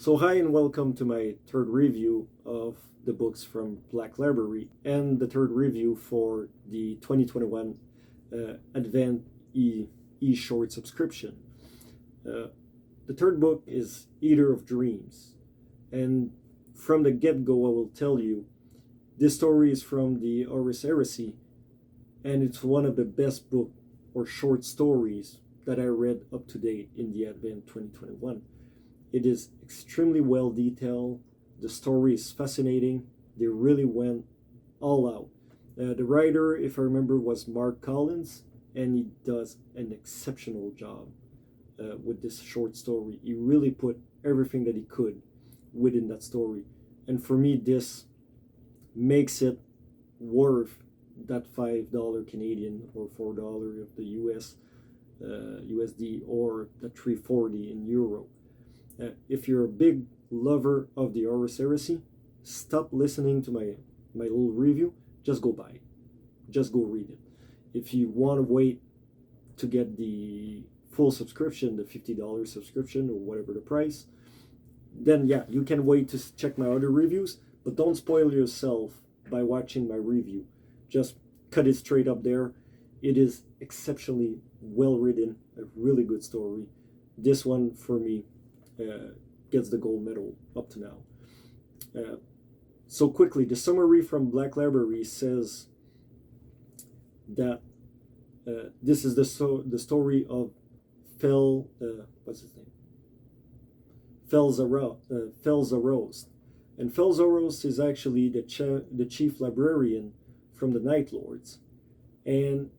So hi and welcome to my third review of the books from Black Library and the third review for the 2021 Advent e-short subscription. The third book is Eater of Dreams, and from the get-go I will tell you this story is from the Horus Heresy, and it's one of the best book or short stories that I read up to date in the Advent 2021. It is extremely well detailed. The story is fascinating. They really went all out. The writer, if I remember, was Marc Collins, and he does an exceptional job with this short story. He really put everything that he could within that story. And for me, this makes it worth that $5 Canadian or $4 of the US USD or the 340 in euro. If you're a big lover of the Horus Heresy, stop listening to my little review. Just go buy it. Just go read it. If you want to wait to get the full subscription, the $50 subscription or whatever the price, then yeah, you can wait to check my other reviews, but don't spoil yourself by watching my review. Just cut it straight up there. It is exceptionally well written, a really good story. This one, for me, gets the gold medal up to now. So quickly, the summary from Black Library says that this is the story of what's his name? Felzaros. And Felzaros is actually the chief librarian from the Night Lords. And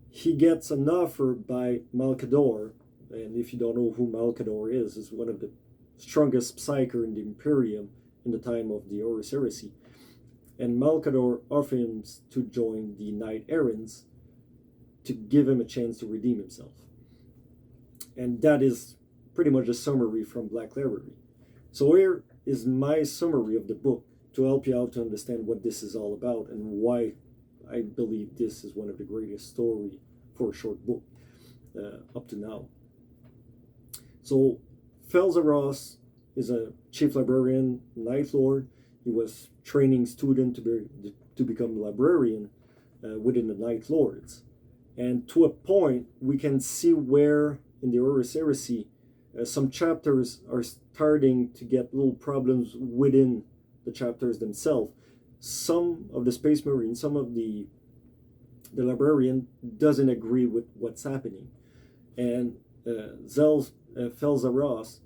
he gets an offer by Malcador. And if you don't know who Malcador is one of the strongest psyker in the Imperium in the time of the Horus Heresy. And Malcador offers him to join the Knight Errants to give him a chance to redeem himself. And that is pretty much a summary from Black Library. So here is my summary of the book to help you out to understand what this is all about and why I believe this is one of the greatest stories for a short book up to now. So Felzaros is a chief librarian, Night Lord. He was training student to become a librarian within the Night Lords. And to a point, we can see where in the Horus Heresy, some chapters are starting to get little problems within the chapters themselves. Some of the Space Marine, some of the librarian doesn't agree with what's happening. And Felzaros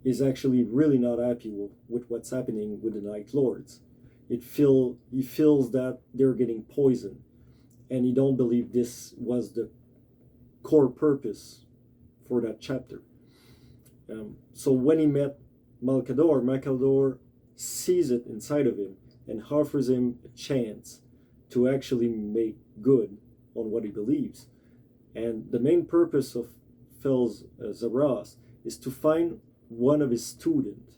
is actually really not happy with what's happening with the Night Lords. He feels that they're getting poisoned, and he don't believe this was the core purpose for that chapter. So when he met Malcador sees it inside of him and offers him a chance to actually make good on what he believes. And the main purpose of Felzaros is to find one of his students,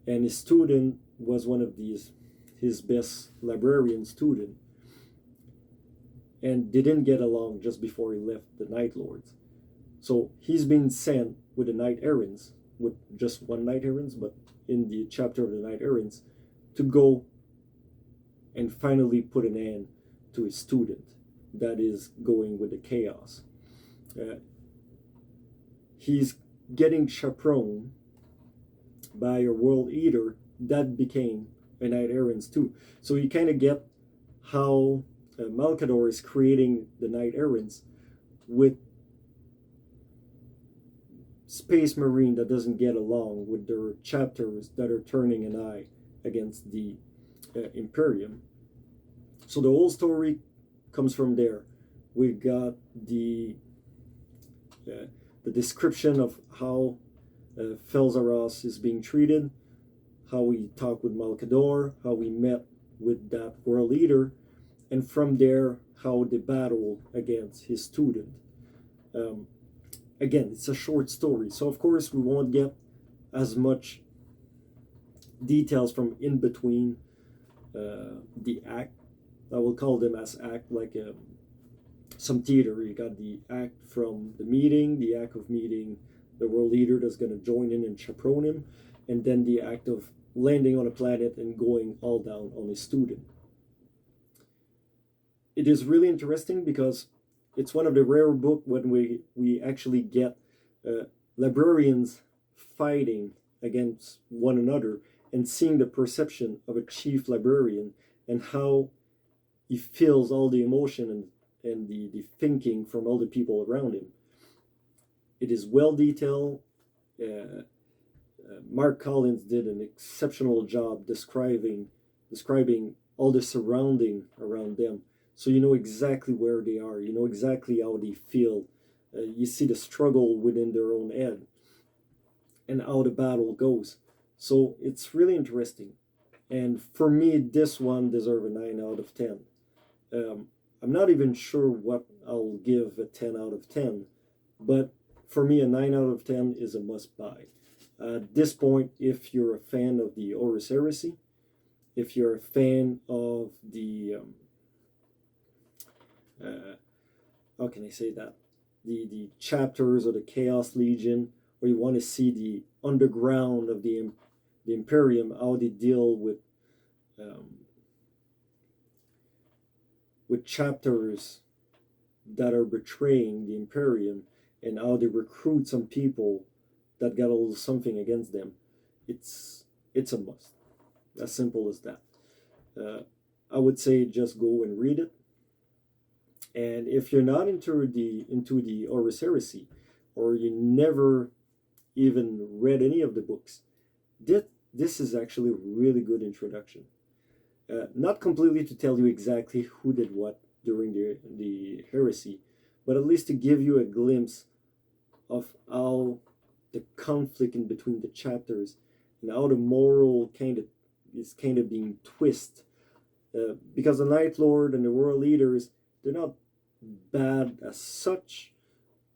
and his student was one of his best librarian student, and they didn't get along just before he left the Night Lords. So he's been sent with the Knight Errants, with just one Knight Errants, but in the chapter of the Knight Errants, to go and finally put an end to his student that is going with the chaos. He's getting chaperoned by a world eater that became a Knight Errants too. So you kind of get how Malcador is creating the Knight Errants with Space Marine that doesn't get along with their chapters that are turning an eye against the Imperium. So the whole story comes from there. We've got the description of how Felzaros is being treated, how we talked with Malcador, how we met with that world leader, and from there, how they battle against his student. Again, it's a short story, so of course we won't get as much details from in between the act. I will call them as act, like some theater. You got the act from the meeting, the act of meeting the world world leader that's going to join in and chaperone him, and then the act of landing on a planet and going all down on a student. It is really interesting because it's one of the rare books when we actually get librarians fighting against one another and seeing the perception of a chief librarian and how he feels all the emotion and the thinking from all the people around him. It is well detailed. Marc Collins did an exceptional job describing all the surrounding around them. So you know exactly where they are. You know exactly how they feel. You see the struggle within their own head and how the battle goes. So it's really interesting. And for me, this one deserves a 9 out of 10. I'm not even sure what I'll give a 10 out of 10, but for me, a 9 out of 10 is a must buy. At this point, if you're a fan of the Horus Heresy, if you're a fan of the how can I say that? The chapters of the Chaos Legion, or you want to see the underground of the Imperium, how they deal with chapters that are betraying the Imperium and how they recruit some people that got a little something against them. It's a must. As simple as that. I would say just go and read it. And if you're not into the Horus Heresy, or you never even read any of the books, this is actually a really good introduction. Not completely to tell you exactly who did what during the heresy, but at least to give you a glimpse of how the conflict in between the chapters and how the moral is being twisted. Because the Night Lord and the world leaders, they're not bad as such,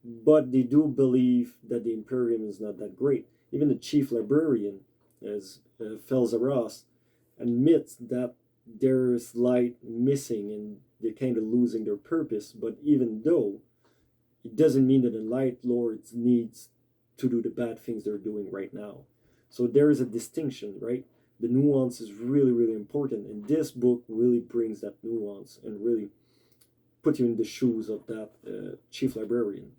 but they do believe that the Imperium is not that great. Even the chief librarian, as Felzaros, admits that there's light missing and they're kind of losing their purpose. But even though, it doesn't mean that the Light Lords needs to do the bad things they're doing right now. So there is a distinction, right? The nuance is really, really important, and this book really brings that nuance and really put you in the shoes of that chief librarian.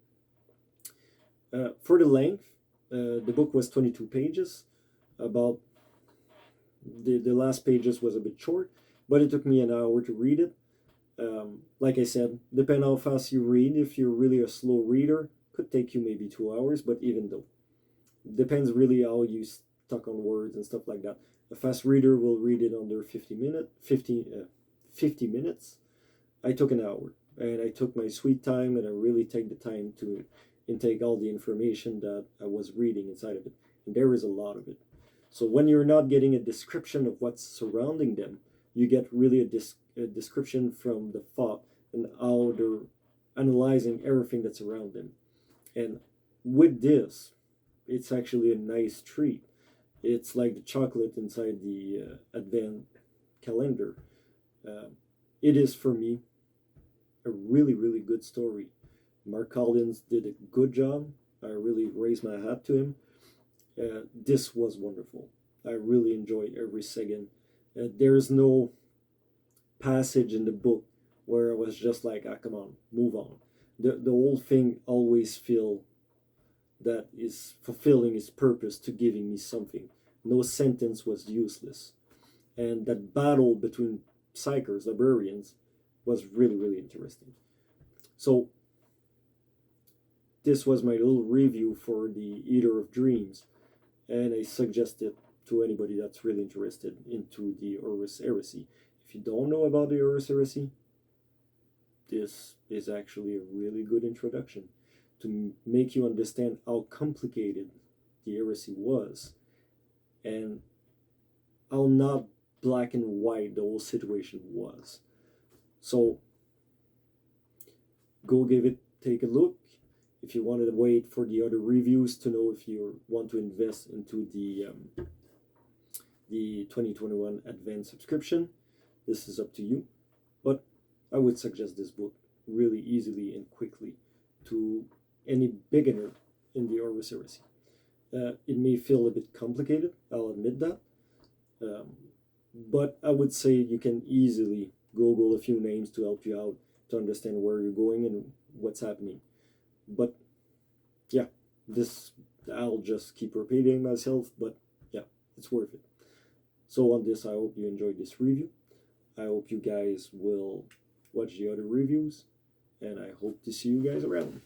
For the length, the book was 22 pages. About the last pages was a bit short, but it took me an hour to read it. Like I said, depending how fast you read, if you're really a slow reader, could take you maybe 2 hours, but even though, depends really how you stuck on words and stuff like that. A fast reader will read it under 50 minutes. I took an hour, and I took my sweet time, and I really take the time to intake all the information that I was reading inside of it, and there is a lot of it. So when you're not getting a description of what's surrounding them, you get really a description from the thought and how they're analyzing everything that's around them. And with this, it's actually a nice treat. It's like the chocolate inside the Advent calendar. It is, for me, a really, really good story. Marc Collins did a good job. I really raised my hat to him. This was wonderful. I really enjoyed every second. There's no passage in the book where I was just like, come on, move on. The whole thing always feel that is fulfilling its purpose to giving me something. No sentence was useless. And that battle between psychers, librarians, was really, really interesting. So this was my little review for the Eater of Dreams, and I suggest it to anybody that's really interested into the Horus Heresy. If you don't know about the Horus Heresy, this is actually a really good introduction to make you understand how complicated the heresy was and how not black and white the whole situation was. So go take a look. If you wanted to wait for the other reviews to know if you want to invest into the 2021 Advanced subscription, this is up to you. But I would suggest this book really easily and quickly to any beginner in the Horus Heresy. It may feel a bit complicated, I'll admit that. But I would say you can easily Google a few names to help you out to understand where you're going and what's happening. But yeah, this I'll just keep repeating myself, but yeah, it's worth it. So on this, I hope you enjoyed this review. I hope you guys will watch the other reviews, and I hope to see you guys around.